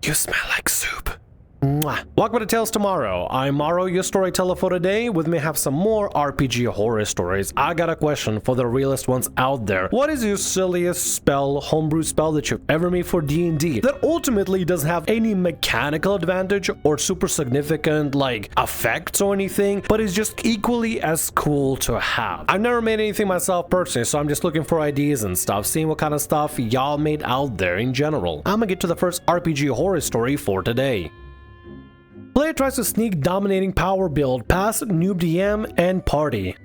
You smell like soup. Mwah. Welcome to Tales Tomorrow. I'm Morrow, your storyteller for today. With me have some more RPG horror stories. I got a question for the realest ones out there. What is your silliest spell, homebrew spell that you've ever made for D&D that ultimately doesn't have any mechanical advantage or super significant like effects or anything, but is just equally as cool to have? I've never made anything myself personally, so I'm just looking for ideas and stuff, seeing what kind of stuff y'all made out there in general. I'm gonna get to the first RPG horror story for today. Player tries to sneak dominating power build past noob DM and party.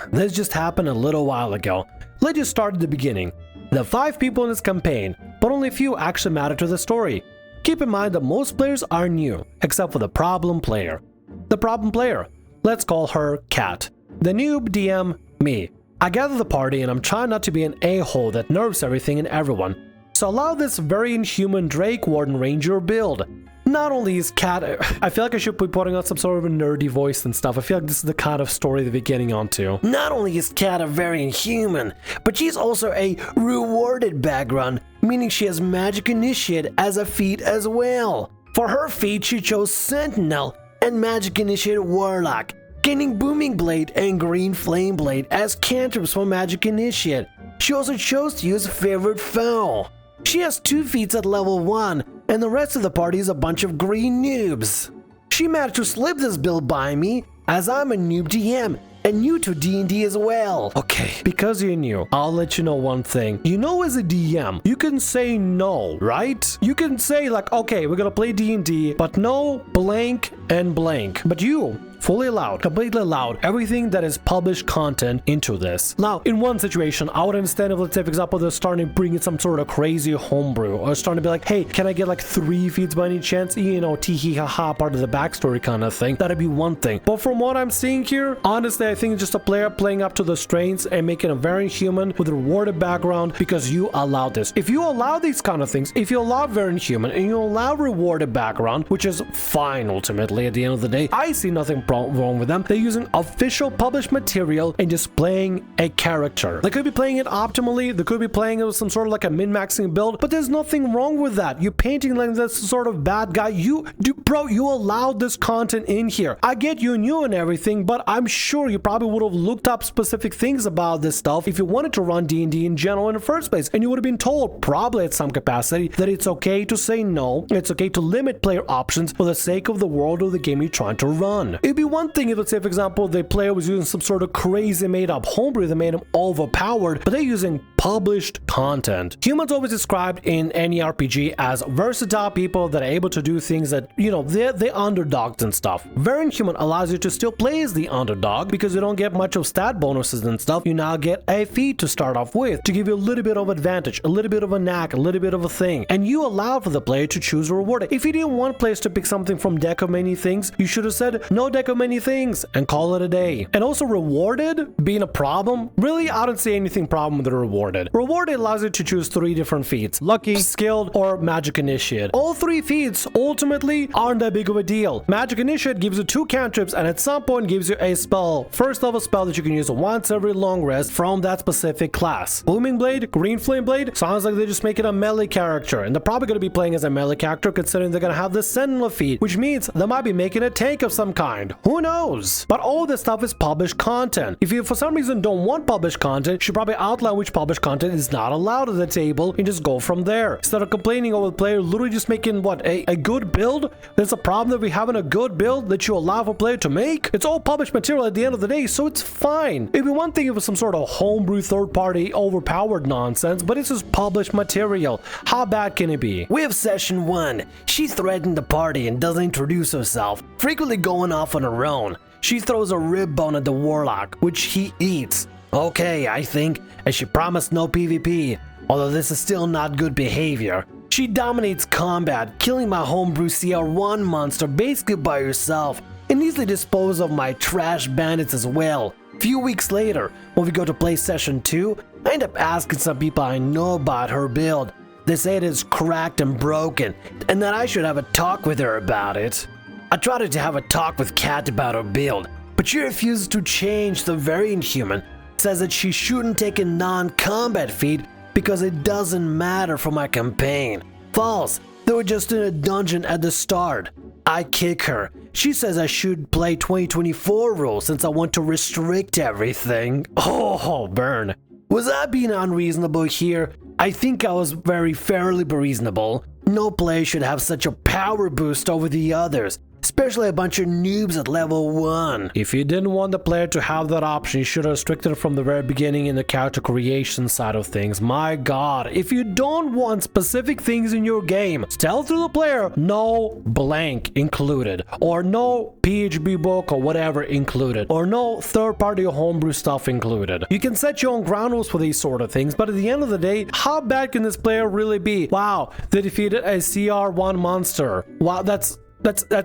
This just happened a little while ago. Let's just start at the beginning. There are 5 people in this campaign, but only a few actually matter to the story. Keep in mind that most players are new, except for the problem player. The problem player, let's call her Kat. The noob DM, me. I gather the party and I'm trying not to be an a-hole that nerfs everything and everyone. So allow this very inhuman Drake Warden Ranger build. Not only is Kat, I feel like I should be putting on some sort of a nerdy voice and stuff. I feel like this is the kind of story that we're getting onto. Not only is Kat a very inhuman, but she's also a rewarded background, meaning she has Magic Initiate as a feat as well. For her feat, she chose Sentinel and Magic Initiate Warlock, gaining Booming Blade and Green Flame Blade as cantrips for Magic Initiate. She also chose to use Favored Foe. She has 2 feats at level 1, and the rest of the party is a bunch of green noobs. She managed to slip this build by me, as I'm a noob DM, and new to D&D as well. Okay, because you're new, I'll let you know one thing. You know, as a DM, you can say no, right? You can say like, okay, we're gonna play D&D, but no blank and blank. But you fully allowed, completely allowed everything that is published content into this. Now, in one situation, I would understand if, let's say, for example, they're starting to bring in some sort of crazy homebrew, or starting to be like, hey, can I get like 3 feats by any chance? You know, tee haha, part of the backstory kind of thing. That'd be one thing. But from what I'm seeing here, honestly, I think it's just a player playing up to the strengths and making a very human with a rewarded background because you allowed this. If you allow these kind of things, if you allow very human and you allow rewarded background, which is fine ultimately at the end of the day, I see nothing wrong with them. They're using official published material and just playing a character. They could be playing it optimally, they could be playing it with some sort of like a min-maxing build, but there's nothing wrong with that. You're painting like this sort of bad guy. You allowed this content in here. I get you new and everything, but I'm sure you probably would have looked up specific things about this stuff if you wanted to run D&D in general in the first place, and you would have been told, probably at some capacity, that it's okay to say no, it's okay to limit player options for the sake of the world of the game you're trying to run. It'd be one thing if, let's say, for example, the player was using some sort of crazy made-up homebrew that made him overpowered, but they're using published content. Humans always described in any RPG as versatile people that are able to do things that, you know, they're underdogs and stuff. Very Human allows you to still play as the underdog because you don't get much of stat bonuses and stuff. You now get a feat to start off with to give you a little bit of advantage, a little bit of a knack, a little bit of a thing, and you allow for the player to choose a reward. If you didn't want players to pick something from deck of many things, you should have said no deck of many things and call it a day. And also rewarded being a problem, really I don't see anything problem with the rewarded. Rewarded allows you to choose 3 different feats: lucky, skilled, or magic initiate. All 3 feats ultimately aren't that big of a deal. Magic initiate gives you 2 cantrips and at some point gives you a spell, first level spell that you can use once every long rest from that specific class. Booming Blade, Green Flame Blade, sounds like they're just making a melee character, and they're probably going to be playing as a melee character considering they're going to have the Sentinel feat, which means they might be making a tank of some kind. Who knows? But all this stuff is published content. If you for some reason don't want published content, you should probably outline which published content is not allowed at the table and just go from there. Instead of complaining over the player literally just making what, a good build. There's a problem that we having a good build that you allow a player to make. It's all published material at the end of the day, so it's fine. It'd be one thing if it was some sort of homebrew third-party overpowered nonsense, but it's just published material. How bad can it be? We have session 1. She threatened the party and doesn't introduce herself, frequently going off on her own. She throws a rib bone at the warlock, which he eats. Okay, I think, as she promised no PvP, although this is still not good behavior. She dominates combat, killing my homebrew CR1 monster basically by herself, and easily dispose of my trash bandits as well. Few weeks later, when we go to play session 2, I end up asking some people I know about her build. They say it is cracked and broken, and that I should have a talk with her about it. I tried to have a talk with Kat about her build, but she refuses to change the very inhuman, says that she shouldn't take a non-combat feat because it doesn't matter for my campaign. False. They were just in a dungeon at the start. I kick her. She says I should play 2024 rules since I want to restrict everything. Oh, burn. Was I being unreasonable here? I think I was very fairly reasonable. No player should have such a power boost over the others, especially a bunch of noobs at level 1. If you didn't want the player to have that option, you should have restricted it from the very beginning in the character creation side of things. My god, if you don't want specific things in your game, tell to the player no blank included, or no PHB book or whatever included, or no third-party homebrew stuff included. You can set your own ground rules for these sort of things, but at the end of the day, how bad can this player really be? Wow, they defeated a CR1 monster. Wow, that's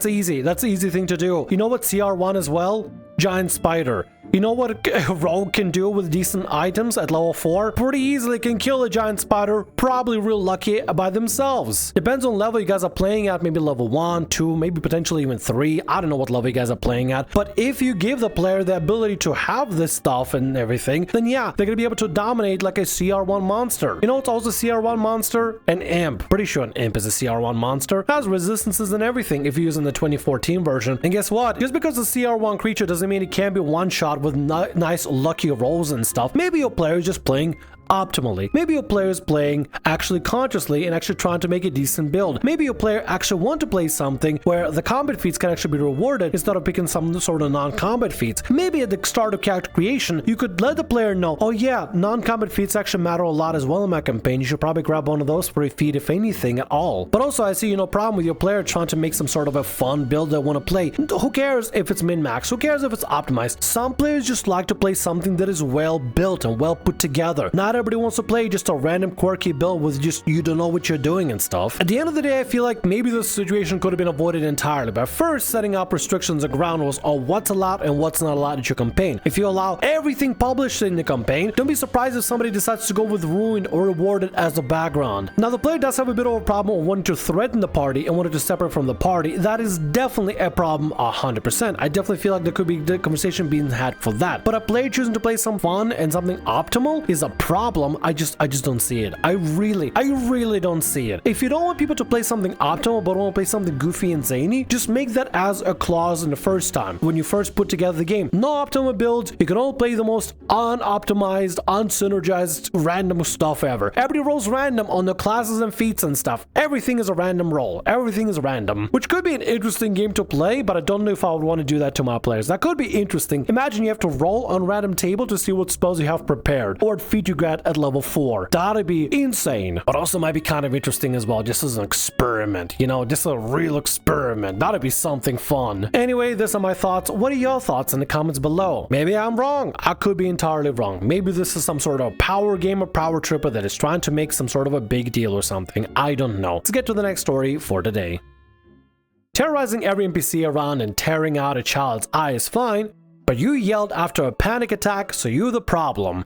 easy. That's an easy thing to do. You know what CR1 as well? Giant spider. You know what a rogue can do with decent items at level 4? Pretty easily can kill a giant spider, probably real lucky by themselves. Depends on level you guys are playing at, maybe level 1, 2, maybe potentially even 3. I don't know what level you guys are playing at. But if you give the player the ability to have this stuff and everything, then yeah, they're gonna be able to dominate like a CR1 monster. You know what's also a CR1 monster? An imp. Pretty sure an imp is a CR1 monster. It has resistances and everything if you're using the 2014 version. And guess what? Just because it's a CR1 creature doesn't mean it can't be one-shot with nice lucky rolls and stuff. Maybe your player is just playing optimally. Maybe your player is playing actually consciously and actually trying to make a decent build. Maybe your player actually want to play something where the combat feats can actually be rewarded instead of picking some sort of non-combat feats. Maybe at the start of character creation, you could let the player know, oh yeah, non-combat feats actually matter a lot as well in my campaign. You should probably grab one of those for a feat if anything at all. But also I see no problem with your player trying to make some sort of a fun build they want to play. Who cares if it's min-max? Who cares if it's optimized? Some players just like to play something that is well built and well put together. Not everybody wants to play just a random quirky build with just you don't know what you're doing and stuff. At the end of the day, I feel like maybe this situation could have been avoided entirely by first setting up restrictions and ground rules on what's allowed and what's not allowed in your campaign. If you allow everything published in the campaign, don't be surprised if somebody decides to go with ruined or rewarded as the background. Now the player does have a bit of a problem of wanting to threaten the party and wanting to separate from the party. That is definitely a problem 100%. I definitely feel like there could be the conversation being had for that. But a player choosing to play some fun and something optimal is a problem. I just don't see it. I really don't see it. If you don't want people to play something optimal but want to play something goofy and zany, just make that as a clause in the first time when you first put together the game. No optimal builds. You can only play the most unoptimized, unsynergized, random stuff ever. Everybody rolls random on the classes and feats and stuff. Everything is a random roll. Everything is random, which could be an interesting game to play, but I don't know if I would want to do that to my players. That could be interesting. Imagine you have to roll on random table to see what spells you have prepared or what feat you get at level 4. That'd be insane, but also might be kind of interesting as well, just as an experiment, you know, just a real experiment. That'd be something fun. Anyway, these are my thoughts. What are your thoughts in the comments below? Maybe I'm wrong. I could be entirely wrong. Maybe this is some sort of power game or power tripper that is trying to make some sort of a big deal or something. I don't know. Let's get to the next story for today. Terrorizing every NPC around and tearing out a child's eye is fine, but you yelled after a panic attack, so you're the problem.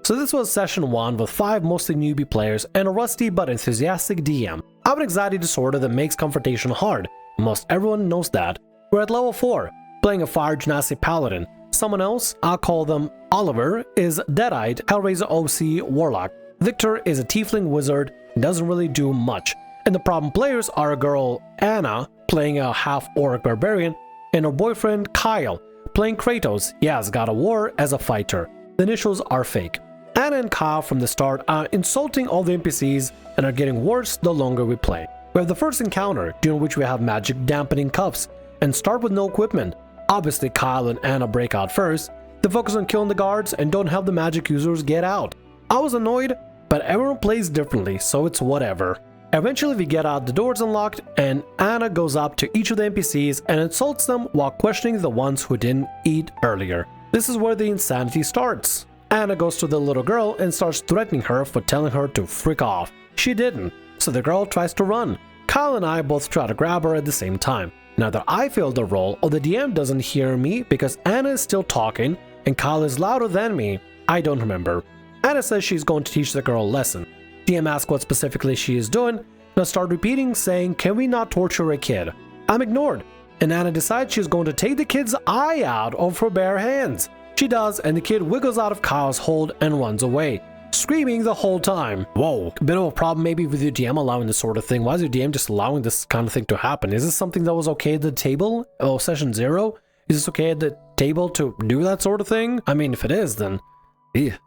So this was session 1 with 5 mostly newbie players and a rusty but enthusiastic DM. I have an anxiety disorder that makes confrontation hard. Most everyone knows that. We're at level 4, playing a fire genasi paladin. Someone else, I'll call them Oliver, is Deadite, Hellraiser OC Warlock. Victor is a tiefling wizard and doesn't really do much. And the problem players are a girl, Anna, playing a half-orc barbarian, and her boyfriend, Kyle, playing Kratos, yes, God of War, as a fighter. The initials are fake. Anna and Kyle from the start are insulting all the NPCs and are getting worse the longer we play. We have the first encounter, during which we have magic dampening cuffs, and start with no equipment. Obviously Kyle and Anna break out first. They focus on killing the guards and don't help the magic users get out. I was annoyed, but everyone plays differently, so it's whatever. Eventually we get out, the doors unlocked, and Anna goes up to each of the NPCs and insults them while questioning the ones who didn't eat earlier. This is where the insanity starts. Anna goes to the little girl and starts threatening her for telling her to frick off. She didn't, so the girl tries to run. Kyle and I both try to grab her at the same time. Neither I failed the roll or the DM doesn't hear me because Anna is still talking and Kyle is louder than me. I don't remember. Anna says she's going to teach the girl a lesson. DM asks what specifically she is doing, and I start repeating saying, can we not torture a kid? I'm ignored, and Anna decides she's going to take the kid's eye out of her bare hands. She does, and the kid wiggles out of Kyle's hold and runs away. screaming the whole time. Whoa, a bit of a problem maybe with your DM allowing this sort of thing. Why is your DM just allowing this kind of thing to happen? Is this something that was okay at the table? Oh, session 0? Is this okay at the table to do that sort of thing? I mean, if it is, then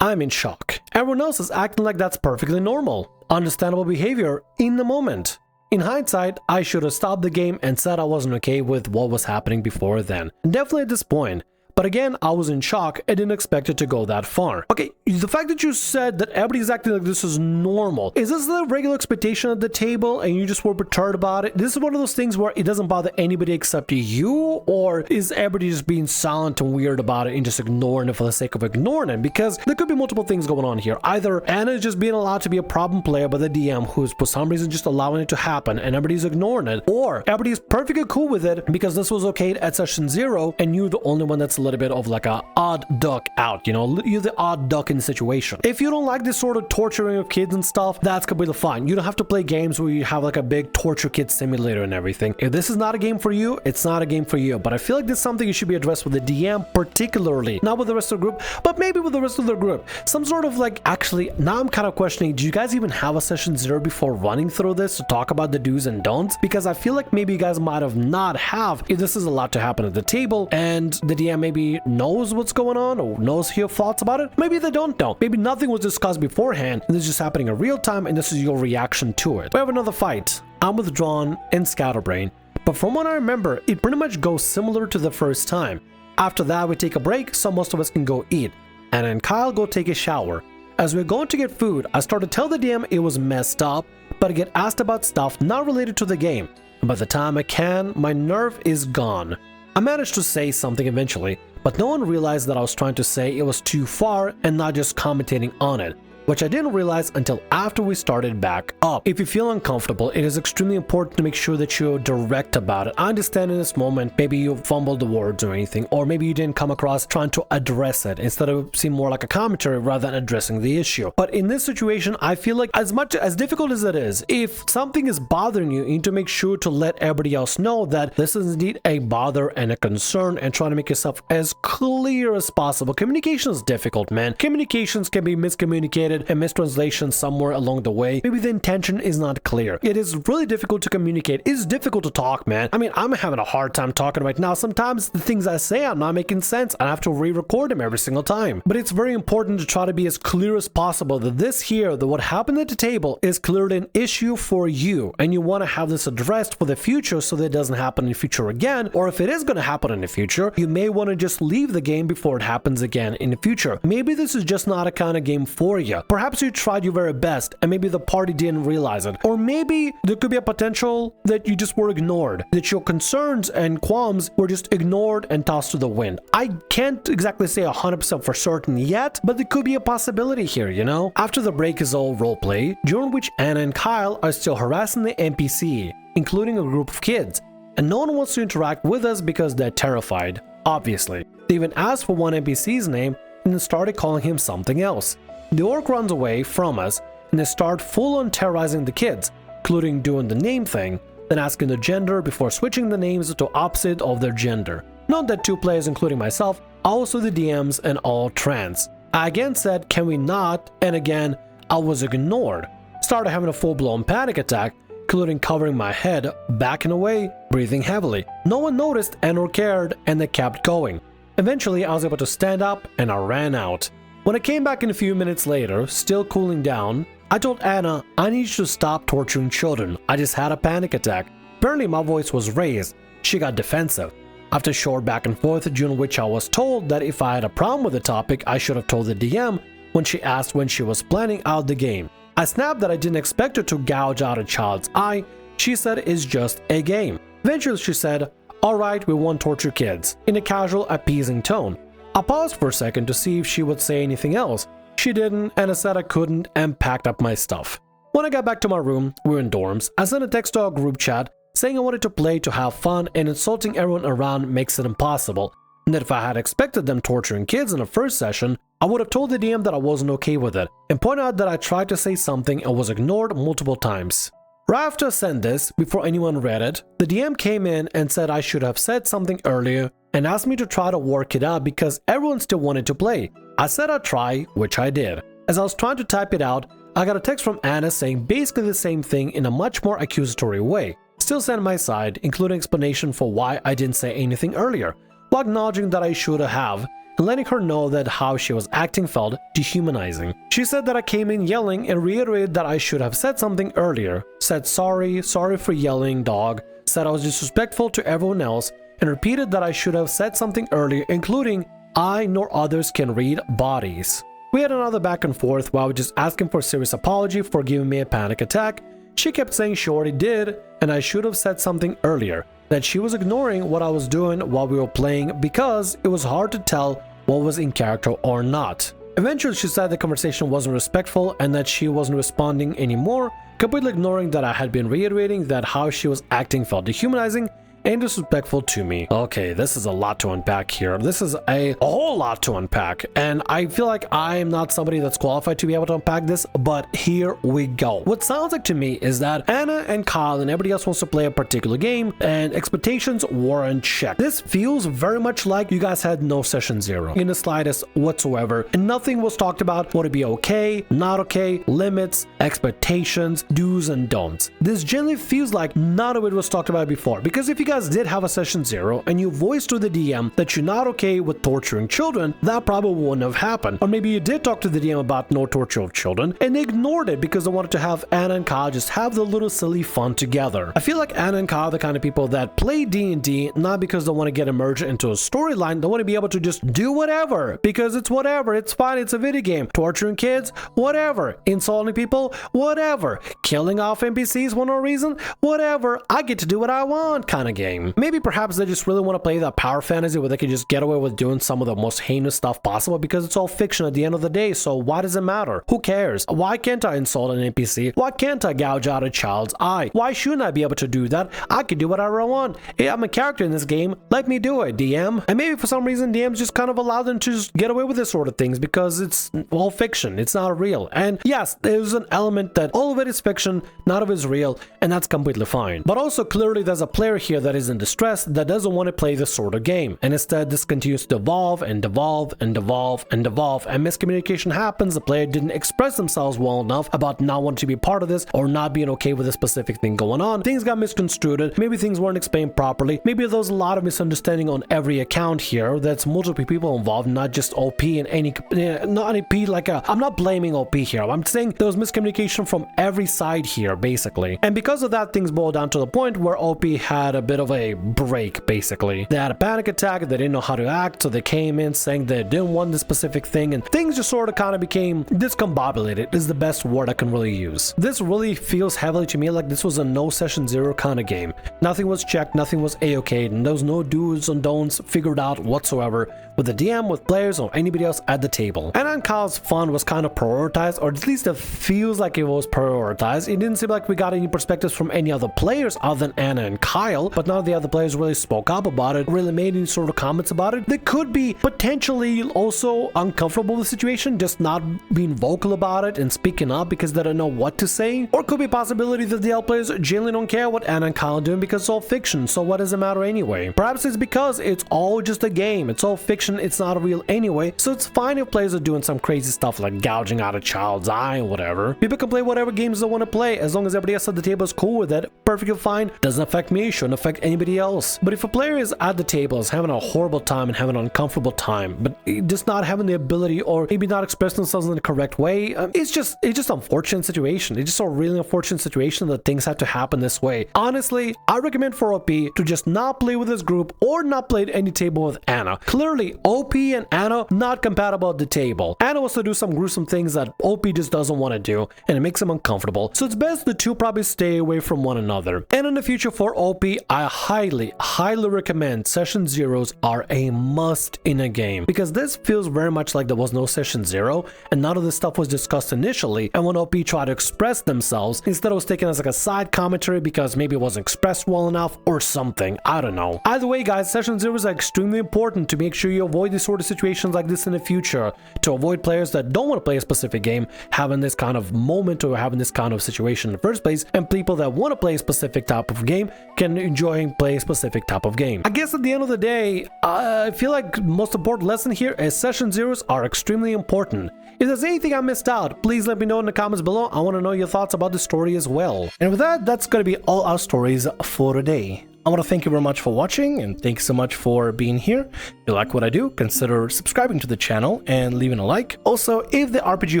I'm in shock. Everyone else is acting like that's perfectly normal. Understandable behavior in the moment. In hindsight, I should have stopped the game and said I wasn't okay with what was happening before then. Definitely at this point. But again, I was in shock and didn't expect it to go that far. Okay, the fact that you said that everybody's acting like this is normal, is this the regular expectation at the table and you just were perturbed about it? This is one of those things where it doesn't bother anybody except you? Or is everybody just being silent and weird about it and just ignoring it for the sake of ignoring it? Because there could be multiple things going on here. Either Anna is just being allowed to be a problem player by the DM who's for some reason just allowing it to happen and everybody's ignoring it. Or everybody's perfectly cool with it because this was okay at session 0 and you're the only one that's a little bit of like a odd duck out, you know, you're the odd duck in the situation. If you don't like this sort of torturing of kids and stuff, that's completely fine. You don't have to play games where you have like a big torture kid simulator and everything. If this is not a game for you, it's not a game for you. But I feel like this is something you should be addressed with the DM, particularly, not with the rest of the group, but maybe with the rest of the group. Some sort of like, actually, now I'm kind of questioning, do you guys even have a session 0 before running through this to talk about the do's and don'ts? Because I feel like maybe you guys might have not have if this is allowed to happen at the table and the DM maybe knows what's going on or knows your thoughts about it. Maybe they don't know. Maybe nothing was discussed beforehand and this is just happening in real time and this is your reaction to it. We have another fight. I'm withdrawn and scatterbrain, but from what I remember, it pretty much goes similar to the first time. After that, we take a break so most of us can go eat. Anna and Kyle go take a shower. As we're going to get food, I start to tell the DM it was messed up, but I get asked about stuff not related to the game. And by the time I can, my nerve is gone. I managed to say something eventually, but no one realized that I was trying to say it was too far and not just commentating on it, which I didn't realize until after we started back up. If you feel uncomfortable, it is extremely important to make sure that you're direct about it. I understand in this moment, maybe you fumbled the words or anything, or maybe you didn't come across trying to address it instead of seem more like a commentary rather than addressing the issue. But in this situation, I feel like as much as difficult as it is, if something is bothering you, you need to make sure to let everybody else know that this is indeed a bother and a concern and trying to make yourself as clear as possible. Communication is difficult, man. Communications can be miscommunicated and mistranslation somewhere along the way. Maybe the intention is not clear. It is really difficult to communicate. It's difficult to talk, man. I mean, I'm having a hard time talking right now. Sometimes the things I say are not making sense. I have to re-record them every single time. But it's very important to try to be as clear as possible that this here, that what happened at the table is clearly an issue for you. And you want to have this addressed for the future so that it doesn't happen in the future again. Or if it is going to happen in the future, you may want to just leave the game before it happens again in the future. Maybe this is just not a kind of game for you. Perhaps you tried your very best and maybe the party didn't realize it. Or maybe there could be a potential that you just were ignored, that your concerns and qualms were just ignored and tossed to the wind. I can't exactly say 100% for certain yet, but there could be a possibility here, you know? After the break is all roleplay, during which Anna and Kyle are still harassing the NPC, including a group of kids, and no one wants to interact with us because they're terrified, obviously. They even asked for one NPC's name and then started calling him something else. The orc runs away from us and they start full-on terrorizing the kids, including doing the name thing, then asking the gender before switching the names to opposite of their gender. Note that 2 players, including myself, also the DMs and all trans. I again said, can we not? And again, I was ignored. Started having a full-blown panic attack, including covering my head, backing away, breathing heavily. No one noticed and or cared, and they kept going. Eventually, I was able to stand up and I ran out. When I came back in a few minutes later, still cooling down, I told Anna, I need you to stop torturing children. I just had a panic attack. Apparently my voice was raised. She got defensive. After a short back and forth, during which I was told that if I had a problem with the topic, I should have told the DM when she asked when she was planning out the game. I snapped that I didn't expect her to gouge out a child's eye. She said it's just a game. Eventually she said, alright, we won't torture kids, in a casual, appeasing tone. I paused for a second to see if she would say anything else. She didn't, and I said I couldn't and packed up my stuff. When I got back to my room, we were in dorms, I sent a text to our group chat saying I wanted to play to have fun and insulting everyone around makes it impossible, and that if I had expected them torturing kids in the first session, I would have told the DM that I wasn't okay with it, and pointed out that I tried to say something and was ignored multiple times. Right after I sent this, before anyone read it, the DM came in and said I should have said something earlier and asked me to try to work it out because everyone still wanted to play. I said I'd try, which I did. As I was trying to type it out, I got a text from Anna saying basically the same thing in a much more accusatory way. Still sent my side, including explanation for why I didn't say anything earlier, while acknowledging that I should have, and letting her know that how she was acting felt dehumanizing. She said that I came in yelling and reiterated that I should have said something earlier, said sorry for yelling, dog, said I was disrespectful to everyone else, and repeated that I should have said something earlier, including I nor others can read bodies. We had another back and forth while I was just asking for a serious apology for giving me a panic attack. She kept saying she already did, and I should have said something earlier, that she was ignoring what I was doing while we were playing because it was hard to tell what was in character or not. Eventually she said the conversation wasn't respectful and that she wasn't responding anymore, completely ignoring that I had been reiterating that how she was acting felt dehumanizing and disrespectful to me. Okay, this is a lot to unpack here. This is a whole lot to unpack, and I feel like I am not somebody that's qualified to be able to unpack this, but here we go. What sounds like to me is that Anna and Kyle and everybody else wants to play a particular game, and expectations weren't checked. This feels very much like you guys had no session zero in the slightest whatsoever, and nothing was talked about. Would it be okay, not okay, limits, expectations, do's and don'ts. This generally feels like none of it was talked about before, because if you guys did have a session zero and you voiced to the DM that you're not okay with torturing children, that probably wouldn't have happened. Or maybe you did talk to the DM about no torture of children and they ignored it because they wanted to have Anna and Kyle just have the little silly fun together. I feel like Anna and Kyle are the kind of people that play D&D not because they want to get immersed into a storyline, they want to be able to just do whatever because it's whatever, it's fine, it's a video game. Torturing kids, whatever. Insulting people, whatever. Killing off NPCs for no reason, whatever. I get to do what I want kind of game. Maybe perhaps they just really want to play that power fantasy where they can just get away with doing some of the most heinous stuff possible because it's all fiction at the end of the day, so why does it matter? Who cares? Why can't I insult an NPC? Why can't I gouge out a child's eye? Why shouldn't I be able to do that? I can do whatever I want. Hey, I'm a character in this game, let me do it, DM. And maybe for some reason DMs just kind of allow them to just get away with this sort of things because it's all fiction, it's not real. And yes, there's an element that all of it is fiction, none of it is real, and that's completely fine. But also clearly there's a player here that is in distress that doesn't want to play this sort of game, and instead this continues to devolve and devolve and devolve and devolve, and miscommunication happens. The player didn't express themselves well enough about not wanting to be part of this or not being okay with a specific thing going on. Things got misconstrued, maybe things weren't explained properly, maybe there's a lot of misunderstanding on every account here. That's multiple people involved, not just OP and any not OP like a, I'm not blaming OP here, I'm saying there was miscommunication from every side here basically, and because of that things boiled down to the point where OP had a bit of a break basically. They had a panic attack, they didn't know how to act, so they came in saying they didn't want this specific thing, and things just sort of kind of became discombobulated is the best word I can really use. This really feels heavily to me like this was a no session zero kind of game. Nothing was checked, nothing was a-okay, and there was no do's and don'ts figured out whatsoever with the DM, with players, or anybody else at the table. Anna and Kyle's fun was kind of prioritized, or at least it feels like it was prioritized. It didn't seem like we got any perspectives from any other players other than Anna and Kyle, but none of the other players really spoke up about it, really made any sort of comments about it. They could be potentially also uncomfortable with the situation, just not being vocal about it and speaking up because they don't know what to say. Or it could be a possibility that the other players genuinely don't care what Anna and Kyle are doing because it's all fiction, so what does it matter anyway? Perhaps it's because it's all just a game, it's all fiction, it's not real anyway, so it's fine if players are doing some crazy stuff like gouging out a child's eye or whatever. People can play whatever games they want to play as long as everybody else at the table is cool with it. Perfectly fine, doesn't affect me, shouldn't affect anybody else. But if a player is at the table, is having a horrible time and having an uncomfortable time, but just not having the ability or maybe not expressing themselves in the correct way, it's just unfortunate situation. It's just a really unfortunate situation that things have to happen this way. Honestly, I recommend for OP to just not play with this group or not play at any table with Anna. Clearly, OP and Anna not compatible at the table. Anna wants to do some gruesome things that OP just doesn't want to do, and it makes him uncomfortable. So it's best the two probably stay away from one another. And in the future for OP, I highly recommend session zeros are a must in a game, because this feels very much like there was no session zero and none of this stuff was discussed initially, and when OP tried to express themselves, instead it was taken as like a side commentary because maybe it wasn't expressed well enough or something. I don't know. Either way guys, session zeros are extremely important to make sure you you avoid these sort of situations like this in the future, to avoid players that don't want to play a specific game having this kind of moment or having this kind of situation in the first place, and people that want to play a specific type of game can enjoy play a specific type of game. I guess at the end of the day, I feel like most important lesson here is session zeros are extremely important. If there's anything I missed out, please let me know in the comments below. I want to know your thoughts about the story as well. And with that, that's going to be all our stories for today. I want to thank you very much for watching, and thanks so much for being here. If you like what I do, consider subscribing to the channel and leaving a like. Also, if the RPG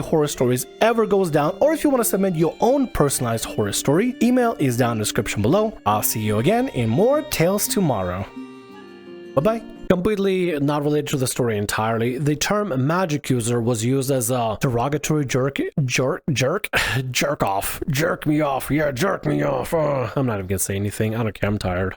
Horror Stories ever goes down, or if you want to submit your own personalized horror story, email is down in the description below. I'll see you again in more Tales Tomorrow. Bye-bye. Completely not related to the story entirely, the term magic user was used as a derogatory jerk off. Jerk me off. Yeah, jerk me off. I'm not even gonna say anything. I don't care. I'm tired.